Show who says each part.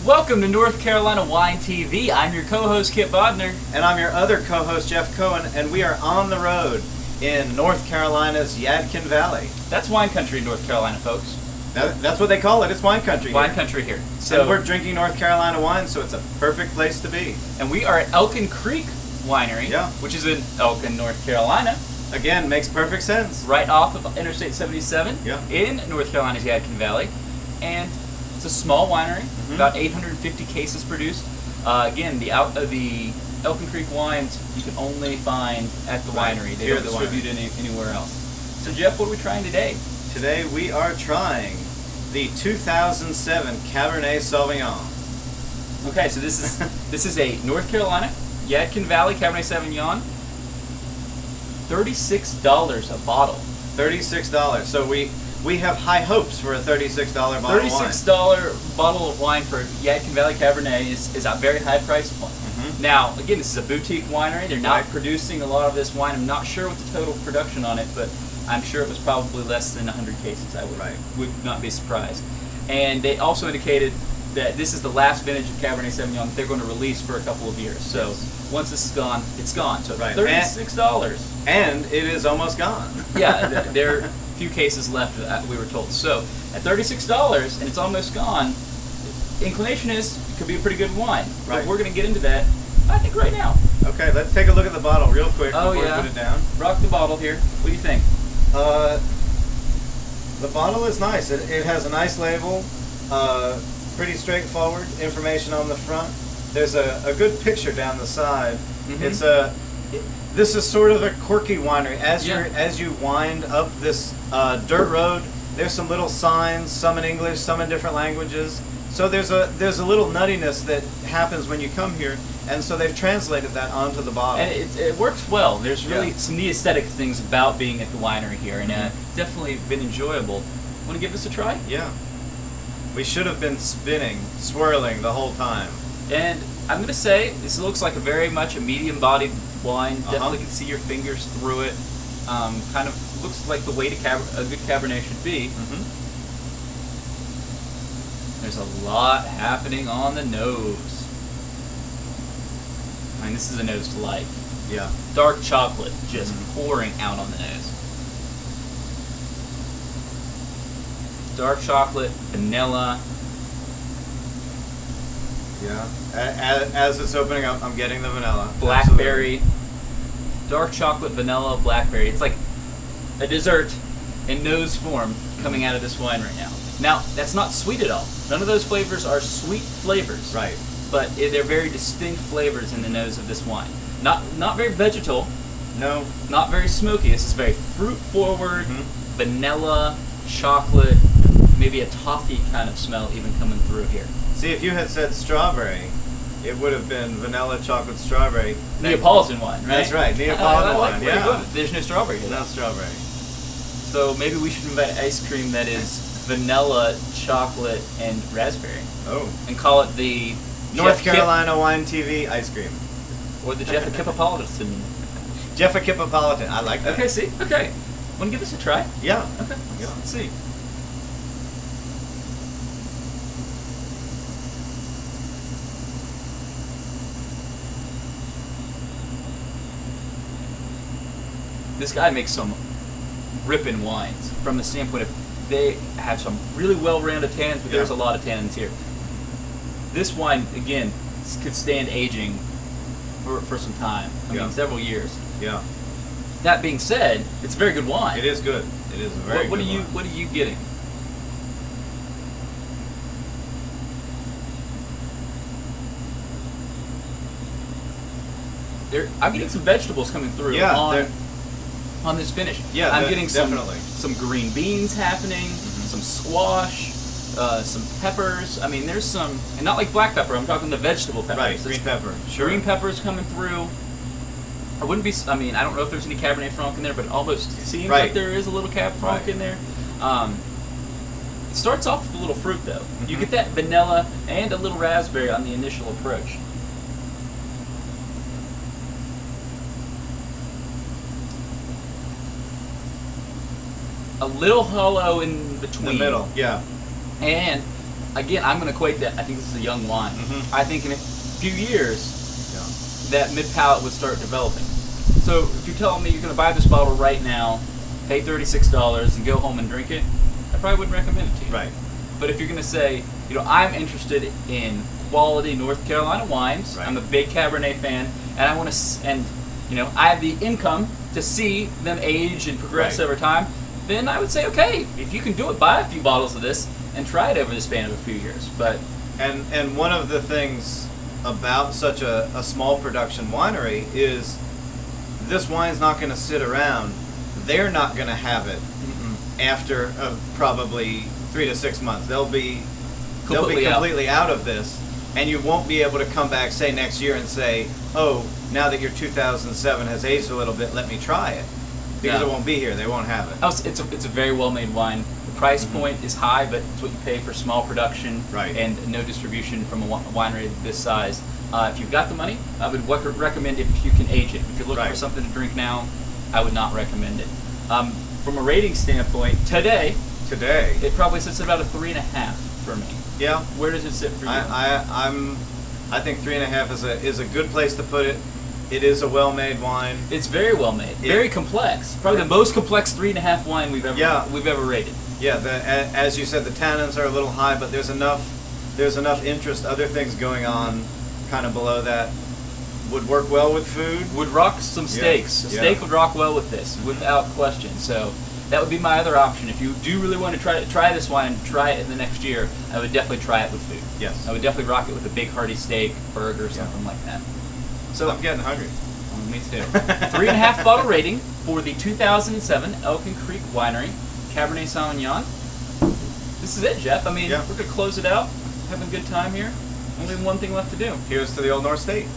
Speaker 1: Welcome to North Carolina Wine TV. I'm your co-host Kip Bodner.
Speaker 2: And I'm your other co-host Jeff Cohen, and we are on the road in North Carolina's Yadkin Valley.
Speaker 1: That's wine country in North Carolina, folks.
Speaker 2: That's what they call it. It's wine country
Speaker 1: Wine
Speaker 2: here.
Speaker 1: country here.
Speaker 2: So we're drinking North Carolina wine, so it's a perfect place to be.
Speaker 1: And we are at Elkin Creek Winery, which is in Elkin, North Carolina.
Speaker 2: Again, makes perfect sense.
Speaker 1: Right off of Interstate 77
Speaker 2: Yeah.
Speaker 1: in North Carolina's Yadkin Valley. And it's a small winery, about 850 cases produced. Again, the Elkin Creek wines you can only find at the winery. They don't distribute anywhere else. So Jeff, what are we trying today?
Speaker 2: Today we are trying the 2007 Cabernet Sauvignon.
Speaker 1: Okay, so this is a North Carolina Yadkin Valley Cabernet Sauvignon. $36 a bottle.
Speaker 2: $36. So we have high hopes for a $36 bottle of wine.
Speaker 1: $36 bottle of wine for Yadkin Valley Cabernet is a very high price point. Now, again, this is a boutique winery. They're not producing a lot of this wine. I'm not sure what the total production on it, but I'm sure it was probably less than 100 cases. I would not be surprised. And they also indicated that this is the last vintage of Cabernet Sauvignon that they're going to release for a couple of years. So once this is gone, it's gone. So $36.
Speaker 2: And it is almost gone.
Speaker 1: Yeah, there are a few cases left, we were told. So at $36 and it's almost gone, inclination is it could be a pretty good wine. But we're going to get into that, I think, right now.
Speaker 2: Okay, let's take a look at the bottle real quick before we put it down.
Speaker 1: Rock the bottle here. What do you think?
Speaker 2: The bottle is nice. It has a nice label, pretty straightforward, information on the front. There's a good picture down the side. This is sort of a quirky winery. As you wind up this dirt road, there's some little signs, some in English, some in different languages. So there's a little nuttiness that happens when you come here, and so they've translated that onto the bottle.
Speaker 1: And it works well. There's really some neat aesthetic things about being at the winery here, and definitely been enjoyable. Want to give this a try?
Speaker 2: Yeah. We should have been swirling the whole time.
Speaker 1: And I'm going to say this looks like very much a medium-bodied wine. Definitely can see your fingers through it. Kind of looks like the way a good Cabernet should be. There's a lot happening on the nose. I mean, this is a nose to like.
Speaker 2: Yeah. Dark
Speaker 1: Chocolate just pouring out on the nose. Dark chocolate, vanilla.
Speaker 2: Yeah. As it's opening up, I'm getting the vanilla.
Speaker 1: Blackberry. Dark chocolate, vanilla, blackberry. It's like a dessert in nose form coming out of this wine right now. Now, that's not sweet at all. None of those flavors are sweet flavors.
Speaker 2: Right.
Speaker 1: But they're very distinct flavors in the nose of this wine. Not very vegetal.
Speaker 2: No.
Speaker 1: Not very smoky. This is very fruit forward, vanilla, chocolate, maybe a toffee kind of smell even coming through here.
Speaker 2: See, if you had said strawberry, it would have been vanilla, chocolate, strawberry.
Speaker 1: Neapolitan wine, right?
Speaker 2: That's right, Neapolitan wine.
Speaker 1: Good. There's no strawberry here.
Speaker 2: No strawberry.
Speaker 1: So maybe we should invent ice cream that is vanilla, chocolate, and raspberry.
Speaker 2: Oh.
Speaker 1: And call it the
Speaker 2: North Carolina Wine TV ice cream.
Speaker 1: Or the Jeff Kippopolitan.
Speaker 2: Jeff Kippopolitan. I like that.
Speaker 1: Okay, see? Okay. Want to give this a try?
Speaker 2: Yeah.
Speaker 1: Okay. Let's see. This guy makes some ripping wines from the standpoint of they have some really well-rounded tannins, but there's a lot of tannins here. This wine, again, could stand aging for some time. I mean, several years.
Speaker 2: Yeah.
Speaker 1: That being said, it's a very good wine.
Speaker 2: It is good. It is a very good wine.
Speaker 1: What are you getting? I'm getting some vegetables coming through on this finish.
Speaker 2: Yeah,
Speaker 1: I'm getting
Speaker 2: definitely
Speaker 1: some green beans happening, some squash, some peppers. I mean, there's some, and not like black pepper. I'm talking the vegetable peppers.
Speaker 2: Right, green pepper. Sure.
Speaker 1: Green peppers coming through. I wouldn't be. I mean, I don't know if there's any Cabernet Franc in there, but it almost seems like there is a little Cab Franc in there. It starts off with a little fruit, though. You get that vanilla and a little raspberry on the initial approach. A little hollow in between.
Speaker 2: The middle, yeah.
Speaker 1: And again, I'm going to equate that. I think this is a young wine. I think in a few years, that mid-palate would start developing. So if you're telling me you're going to buy this bottle right now, pay $36, and go home and drink it, I probably wouldn't recommend it to you.
Speaker 2: Right.
Speaker 1: But if you're going to say, you know, I'm interested in quality North Carolina wines, I'm a big Cabernet fan, and I want to, and you know, I have the income to see them age and progress over time, then I would say, okay, if you can do it, buy a few bottles of this and try it over the span of a few years. But
Speaker 2: and one of the things about such a small production winery is this wine's not going to sit around. They're not going to have it after probably 3 to 6 months. They'll be completely out of this, and you won't be able to come back, say, next year and say, oh, now that your 2007 has aged a little bit, let me try it. Because it won't be here. They won't have it.
Speaker 1: Oh, it's a very well-made wine. The price point is high, but it's what you pay for small production and no distribution from a winery this size. If you've got the money, I would recommend it if you can age it. If you're looking for something to drink now, I would not recommend it. From a rating standpoint, today, it probably sits at about a 3.5 for me. Yeah. Where does it sit for you?
Speaker 2: I think 3.5 is a good place to put it. It is a well-made wine.
Speaker 1: It's very well made. Very complex. Probably the most complex 3.5 wine we've ever rated.
Speaker 2: Yeah. As you said, the tannins are a little high, but there's enough interest, other things going on, kind of below that. Would work well with food.
Speaker 1: Would rock some steaks. A steak would rock well with this, without question. So that would be my other option. If you do really want to try this wine and try it in the next year, I would definitely try it with food.
Speaker 2: Yes.
Speaker 1: I would definitely rock it with a big hearty steak, burger, or something like that.
Speaker 2: So I'm getting hungry.
Speaker 1: Me too. 3.5 bottle rating for the 2007 Elkin Creek Winery Cabernet Sauvignon. This is it, Jeff. I mean, we're going to close it out. Having a good time here. Only one thing left to do.
Speaker 2: Here's to the Old North State.